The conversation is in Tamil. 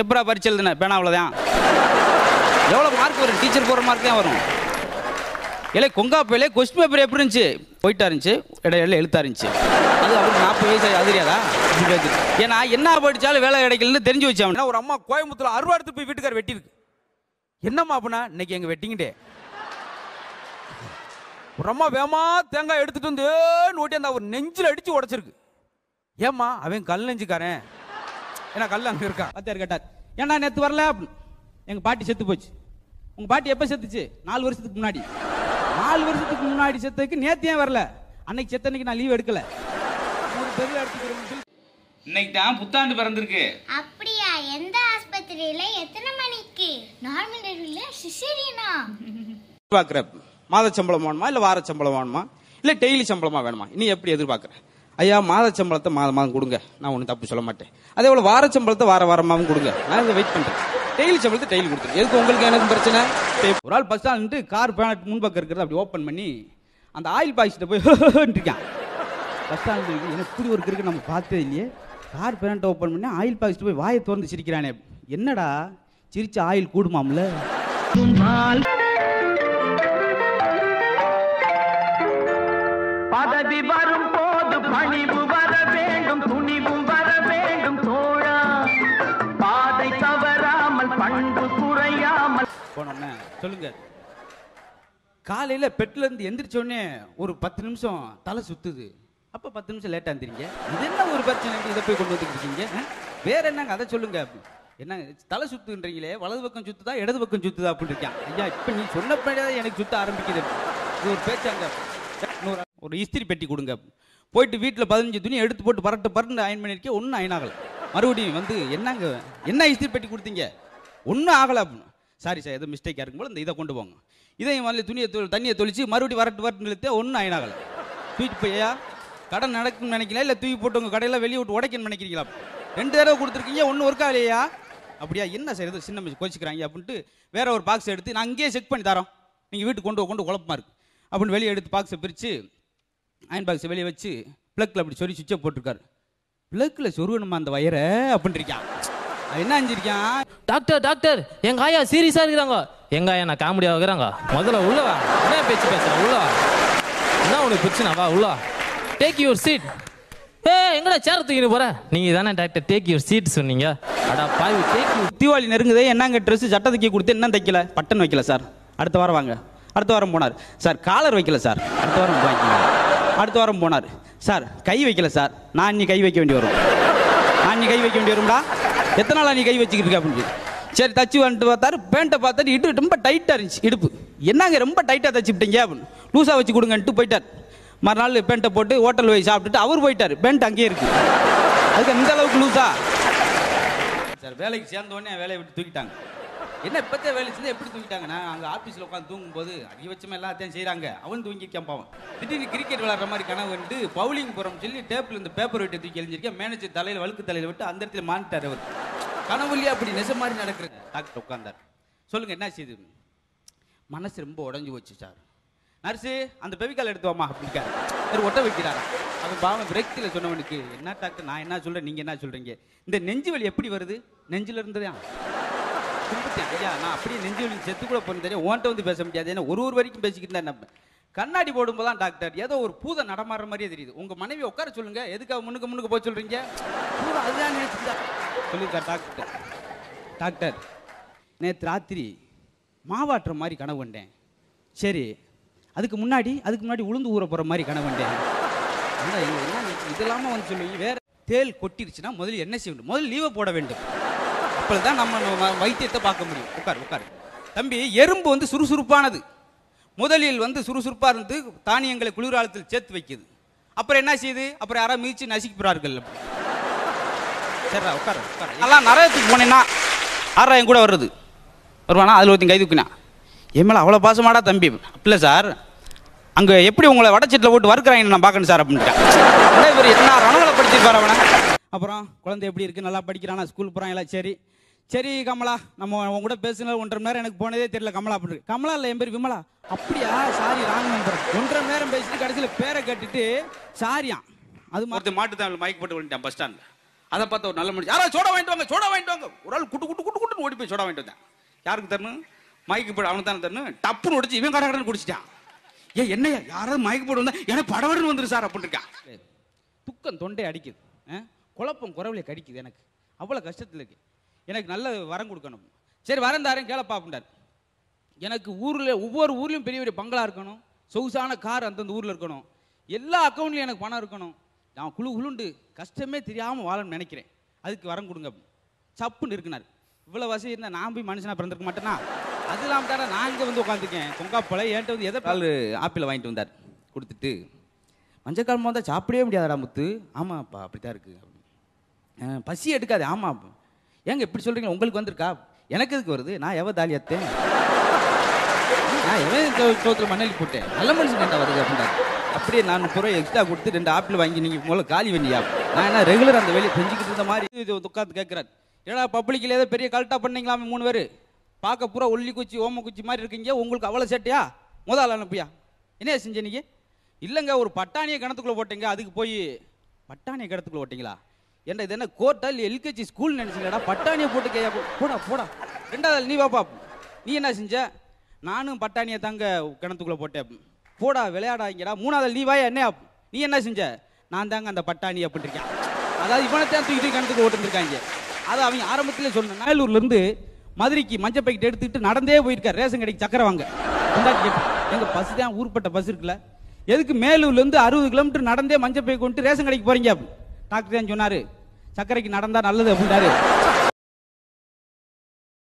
எப்பரா பரிச்சு எழுதுன பேனா அவ்வளோதான். எவ்வளோ மார்க் வரும்? டீச்சர் போடுற மார்க் தான் வரும். இல்லை கொங்காப்பையிலே கொஸ்டின் பேப்பர் எப்படி இருந்துச்சு? போயிட்டா இருந்துச்சு, இடையில எழுத்தா இருந்துச்சு. அது அவருக்கு 40 வயசு அது தெரியாதா? ஏன்னா என்ன படித்தாலும் வேலை கிடைக்கலன்னு தெரிஞ்சு வச்சாங்க. ஒரு அம்மா கோயம்புத்தூர் அருவா எடுத்து போய் வீட்டுக்கார வெட்டிருக்கு. என்னம்மா அப்படின்னா, இன்னைக்கு எங்கள் வெட்டிங்கிட்டே ஒரு அம்மா வேமா தேங்காய் எடுத்துட்டு வந்து ஓட்டி அந்த அவர் நெஞ்சில் அடித்து உடச்சிருக்கு. ஏம்மா அவன் கல் நெஞ்சுக்காரன், ஏன்னா கல் அங்கே இருக்கா. அத்தார் கேட்டார், ஏன்னா நேற்று வரல அப்படின்னு. எங்கள் பாட்டி செத்து போச்சு. உங்கள் பாட்டி எப்போ செத்துச்சு? 4 வருஷத்துக்கு முன்னாடி. 4 வருஷத்துக்கு முன்னாடி செத்ததுக்கு நேற்று ஏன் வரல? அன்னைக்கு செத்த அன்னைக்கு நான் லீவ் எடுக்கல. இன்னைக்கு தான் புத்தாண்டு பிறந்திருக்கு. அப்படியா? எந்த ஆஸ்பத்திரியில? எத்தனை மணிக்கு? நார்மல் டெலிவரியில சிசேரியனா? பார்க்குற மாத சம்பளம் வேணுமா இல்லை வார சம்பளம் வேணுமா இல்லை டெய்லி சம்பளமா வேணுமா? நீ எப்படி எதிர்பார்க்குற? ஐயா மாத சம்பளத்தை மாதம் கொடுங்க, நான் ஒன்றும் தப்பு சொல்ல மாட்டேன். அதே போல் வார சம்பளத்தை வாரமாகவும் கொடுங்க, நான் இதை வெயிட் பண்ணுறேன். டெய்லி சம்பளத்தை டெய்லி கொடுத்துரு. எதுக்கு உங்களுக்கு எனக்கு பிரச்சனை? ஒரு ஆள் பஸ் ஸ்டாண்ட் கார் பேனட் முன்பக்கம் இருக்கிறது அப்படி ஓப்பன் பண்ணி அந்த ஆயில் பாய்ச்சிட்ட போய் இருக்கான். பஸ் ஸ்டாண்டு எனக்கு இப்படி ஒரு இருக்கு நம்ம பார்த்ததே இல்லையே. கார் பேனட்டை ஓப்பன் பண்ணி ஆயில் பாய்ச்சிட்டு போய் வாயை திறந்து சிரிக்கிறானே. என்னடா சிரிச்ச ஆயில் கூடுமாம்ல? பதவி வரும் போது பணிவு வர வேண்டும், துணிவும் வர வேண்டும் தோழா. பாதை தவறாமல் பண்பு குறையாமல் போனோம்னா சொல்லுங்க. காலையில பெட்ல இருந்து எந்திரிச்சோடனே ஒரு 10 நிமிஷம் தலை சுத்துது. அப்ப 10 நிமிஷம் லேட்டா எந்திரிங்க. இது என்ன ஒரு பிரச்சனை? இதை போய் கொண்டு வந்துருக்கீங்க. வேற என்னங்க அதை சொல்லுங்க. என்ன தலை சுத்துன்றீங்களே, வலது பக்கம் சுத்துதா இடது பக்கம் சுத்துதா அப்படின்னு இருக்கான். ஐயா இப்ப நீ சொன்னபடியே எனக்கு சுத்த ஆரம்பிக்குது. இது ஒரு பேச்சாங்க. ஒரு இஸ்திரி பெட்டி கொடுங்க. போயிட்டு வீட்டில் 15 துணி எடுத்து போட்டு பரட்டு அயன் பண்ணியிருக்கேன், ஒன்றும் அயன் ஆகலை. மறுபடியும் வந்து என்னங்க என்ன இஸ்திரி பெட்டி கொடுத்தீங்க? ஒன்றும் ஆகலை அப்படின்னு. சாரி சார், எதுவும் மிஸ்டேக்காக இருக்கும் போது இதை கொண்டு போங்க. இதையும் வந்து தண்ணியை தொளிச்சு மறுபடியும் வரட்டு இழுத்து ஒன்றும் அயன் ஆகலை. தூக்கி போய்யா கடன் நடக்குன்னு நினைக்கலாம், இல்லை தூக்கி போட்டு உங்கள் கடையில் வெளியே விட்டு உடைக்கணும்னு நினைக்கிறீங்களா? 2 தடவை கொடுத்துருக்கீங்க, ஒன்றும் ஒர்க் ஆகலையா? அப்படியா? என்ன சார் எதுவும் சின்ன கோச்சிக்கிறாங்க அப்படின்ட்டு வேற ஒரு பாக்ஸ் எடுத்து நான் அங்கேயே செக் பண்ணி தரோம், நீங்கள் வீட்டுக்கு கொண்டு குழப்பமா இருக்கு அப்படின்னு வெளியே எடுத்து பாக்ஸை பிரித்து அயன் பாக்ஸை வெளியே வச்சு பிளக்கில் அப்படி சொல்லி சுவிட்சை போட்டிருக்காரு. பிளக்கில் சொருவணுமா அந்த வயரை அப்படின்னு இருக்கான். என்ன அஞ்சிருக்கான்? டாக்டர் எங்க ஆயா சீரியஸா இருக்கிறாங்க. எங்க ஆயா நான் காமெடியா இருக்கிறாங்க. முதல்ல உள்ளவா என்ன பேச்சு பேசுற? உள்ளவா என்ன உனக்கு பிரச்சனை? உள்ளவா டேக் யுவர் சீட். எங்கடா சேர தூக்கிட்டு போற? நீங்க தானே டாக்டர் டேக் யுவர் சீட் சொன்னீங்க. அடா பாவி டேக் யூ. தீபாவளி நெருங்குதே, என்னங்க ட்ரெஸ் சட்டை தைக்க கொடுத்து என்ன தைக்கல? பட்டன் வைக்கல சார், அடுத்த வாரம் வாங்க. அடுத்த வாரம் போனார் சார். காலர் வைக்கல சார், அடுத்த வாரம் வாங்கிக்கோங்க. அடுத்த வாரம் போனார் சார். கை வைக்கல சார், நான் நீ கை வைக்க வேண்டி வரும். வரும்டா. எத்தனை நாளா நீ கை வச்சுக்கிட்டு இருக்க அப்படின்னு. சரி தச்சு வந்துட்டு பார்த்தாரு. பேண்ட்டை பார்த்தாரு, இடுப்பு ரொம்ப டைட்டாக இருந்துச்சு. இடுப்பு என்னங்க ரொம்ப டைட்டாக தச்சு விட்டீங்க அப்படின்னு. லூஸாக வச்சு கொடுங்கன்ட்டு போயிட்டார். மறுநாள் பேண்ட்டை போட்டு ஹோட்டல் போய் சாப்பிட்டுட்டு அவர் போயிட்டார். பேண்ட் அங்கேயே இருக்கு. அதுக்கு இந்த அளவுக்கு லூஸா சார். வேலைக்கு சேர்ந்தோடனே வேலையை விட்டு தூக்கிட்டாங்க. என்ன இப்போத்தே வேலை செஞ்சு எப்படி தூக்கிட்டாங்கன்னா, அங்கே ஆஃபீஸில் உட்காந்து தூங்கும்போது அதிகபட்சமாக எல்லாத்தையும் செய்கிறாங்க. அவன் தூங்கிக்கான் பாவன். திடீர்னு கிரிக்கெட் விளாட்ற மாதிரி கனவு வந்து பவுலிங் போகிறோம்னு சொல்லி டேப்பில் இந்த பேப்பர் வெட்டி தூக்கி எழுந்திருக்கேன். மேனேஜர் தலையில் வழுக்கு தலையில் விட்டு அந்த இடத்துல மாட்டார். அவர் கனவுலையே அப்படி நெச மாதிரி நடக்கிறது. டாக்டர் உட்காந்தார். சொல்லுங்கள் என்ன செய்யுது? மனசு ரொம்ப உடஞ்சி போச்சு சார். நர்ஸு அந்த பெவிக்கால் எடுத்து வாமா அப்படிக்காரு. ஒரு ஒட்ட வைக்கிறாரா. அவன் பாவம் பிரேக்கில் சொன்னவனுக்கு, என்ன டாக்டர் நான் என்ன சொல்கிறேன், நீங்கள் என்ன சொல்கிறீங்க? இந்த நெஞ்சு வலி எப்படி வருது? நெஞ்சில் இருந்ததா கும்பிட்டேன். ஐயா நான் அப்படியே நெஞ்சு வலி செத்து கூட போன தெரியும், ஓன்ட்ட வந்து பேச முடியாது. ஏன்னா ஒரு வரைக்கும் பேசிக்கிட்டு தான் நம்ம கண்ணாடி போடும்போது தான் டாக்டர் ஏதோ ஒரு பூதம் நடமாடுற மாதிரியே தெரியுது. உங்கள் மனைவி உட்கார சொல்லுங்கள், எதுக்காக முன்னுக்கு போய் சொல்கிறீங்க? பூதம் அதுதான் நினைச்சுட்டா சொல்லியிருக்கார் டாக்டர். டாக்டர் நேற்று ராத்திரி மாவாட்டுற மாதிரி கனவு கண்டேன். சரி அதுக்கு முன்னாடி உளுந்து ஊற போகிற மாதிரி கனவு கண்டேன். என்ன இதெல்லாமல் வந்து சொல்லுவீங்க. வேற தேல் கொட்டிருச்சுன்னா முதல்ல என்ன செய்ய வேண்டும்? முதல்ல லீவை போட வேண்டும். அப்போதான் நம்ம வைத்தியத்தை பார்க்க முடியும். உட்காரு தம்பி. எறும்பு வந்து சுறுசுறுப்பானது. முதலில் வந்து சுறுசுறுப்பாக இருந்து தானியங்களை குளிர்காலத்தில் சேர்த்து வைக்குது. அப்புறம் என்ன செய்யுது? அப்புறம் யாராவது மிதிச்சு நசிக்கிறார்கள். சரிடா உட்காரு. எல்லாம் நரகத்துக்கு போனேன்னா ஆறா என் கூட வருது வருவானா? அதில் ஒருத்தன் கை தூக்கினா என் மேலே அவ்வளோ பாசமாடா தம்பி. இல்லை சார், அங்கே எப்படி உங்களை வடச்சீட்டில் போட்டு வறுக்கிறாங்க நான் பார்க்கணும் சார் அப்படின்ட்டான். அப்படியே இவர் என்ன ரணங்களை படிச்சிருப்பார் அவனை. அப்புறம் குழந்தை எப்படி இருக்குது, நல்லா படிக்கிறானா, ஸ்கூல் போகிறாங்களா? சரி கமலா, நம்ம உங்க கூட பேசுனா 1.5 மணி நேரம் எனக்கு போனதே தெரியல கமலா அப்படின்னு. கமலா இல்லை, என் பேர் விமலா. அப்படியா? Sorry wrong number. 1.5 மணி நேரம் பேசிட்டு கடைசியில் பேரை கேட்டுட்டு சாரியா. அது மாட்டு தமிழ் மைக் போட்டு வந்துட்டான் பஸ் ஸ்டாண்டில். அதை பார்த்து ஒரு நல்ல மனுஷன், யாராவது சோடா வாங்கிட்டு வாங்க, சோடா வாங்கிட்டு வாங்க. ஒரு ஆள் குட்டு குட்டு குட்டு குட்டுன்னு ஓடி போய் சோடா வாங்கிட்டு வந்தேன். யாருக்கு தரணும்? மைக்கு போட அவனுக்கு தானே தரணும். டப்புன்னு உடச்சு இவன் கடை குடிச்சிட்டான். என்னையா யாராவது மைக்கு போட வந்தா எனக்கு படவடன்னு வந்துரு சார் அப்படின்னு இருக்கான். துக்கம் தொண்டை அடிக்குது, குழப்பம் குறவுல கடிக்குது. எனக்கு அவ்வளோ கஷ்டத்தில் இருக்கு. எனக்கு நல்ல வரம் கொடுக்கணும். சரி வரம் தாரேன் கேளப்பா அப்படின்றார். எனக்கு ஊரில் ஒவ்வொரு ஊர்லேயும் பெரிய பெரிய பங்களா இருக்கணும், சொகுசான கார் அந்தந்த ஊரில் இருக்கணும், எல்லா அக்கௌண்ட்லையும் எனக்கு பணம் இருக்கணும், நான் குழுண்டு கஷ்டமே தெரியாமல் வாழணும்னு நினைக்கிறேன், அதுக்கு வரம் கொடுங்க. சப்புன்னு இருக்குனார். இவ்வளோ வசதி இருந்தால் நான் போய் மனுஷனாக பிறந்திருக்க மாட்டேன்னா? அது இல்லாமட்டாடா நான் இங்கே வந்து உட்காந்துருக்கேன். பொங்காப்பழம் என்கிட்ட வந்து எதை பால் ஆப்பிள் வாங்கிட்டு வந்தார். கொடுத்துட்டு மஞ்சக்கால் வந்தால் சாப்பிடவே முடியாதடா முத்து. ஆமாப்பா அப்படித்தான் இருக்குது. பசி எடுக்காது. ஆமாம். ஏங்க இப்படி சொல்கிறீங்களா? உங்களுக்கு வந்திருக்கா? எனக்கு எதுக்கு வருது? நான் எவ தாலியாத்தேன், நான் எவன் சோத்துல மண்ணலி போட்டேன், நல்ல மனுஷன் கேட்டா வருது அப்படின்றாரு. அப்படியே நான் 30 ரூபாய் எக்ஸ்ட்ரா கொடுத்து 2 ஆப்பிள் வாங்கி நீங்கள் முதல்ல காலி பண்ணியா? நான் என்ன ரெகுலர் அந்த வேலையை செஞ்சுக்கிட்டு இருந்த மாதிரி இது உட்காந்து கேட்குறாரு. ஏன்னா பப்ளிக்கில் ஏதோ பெரிய கல்ட்டா பண்ணீங்களாமே 3 பேர், பார்க்க பூரா ஒல்லி குச்சி ஓம குச்சி மாதிரி இருக்கீங்க, உங்களுக்கு அவ்வளோ சேட்டையா? முதல்ல அனுப்பியா? என்ன செஞ்ச நீங்கள்? இல்லைங்க ஒரு பட்டாணியை கிணத்துக்குள்ளே போட்டீங்க, அதுக்கு போய் பட்டாணியை கிணத்துக்குள்ளே போட்டிங்களா? என்ன இது என்ன கோர்ட்டா இல்லை எல்கேஜி ஸ்கூல் நினச்சிங்கடா? பட்டாணியை போட்டு கேயா? போடா போடா. 2வது நீ வாப்பா. நீ என்ன செஞ்ச? நானும் பட்டாணியை தாங்க கிணத்துக்குள்ளே போட்டேன். போடா விளையாடாங்கடா. 3வது நீ வாயா? என்ன நீ என்ன செஞ்ச? நான் தாங்க அந்த பட்டாணி அப்படின்னு இருக்கேன். அதாவது இவனைத்தான் தூக்கி கிணத்துக்கு ஓட்டுருக்காங்க. அதை அவங்க ஆரம்பத்திலே சொன்னேன். நாயலூர்லேருந்து மதுரைக்கு மஞ்சள் பாக்கெட் எடுத்துக்கிட்டு நடந்தே போயிருக்கார் ரேஷன் கடைக்கு சக்கரை வாங்க. எங்க பஸ் தான் ஊர்பட்ட பஸ் இருக்குல்ல, எதுக்கு மேலூர்லேருந்து 60 கிலோமீட்டர் நடந்தே மஞ்சள் பை கொண்டு ரேஷன் கடைக்கு போறீங்க? டாக்டர் தான் சொன்னாரு, சக்கரைக்கு நடந்தா நல்லது அப்படின்றாரு.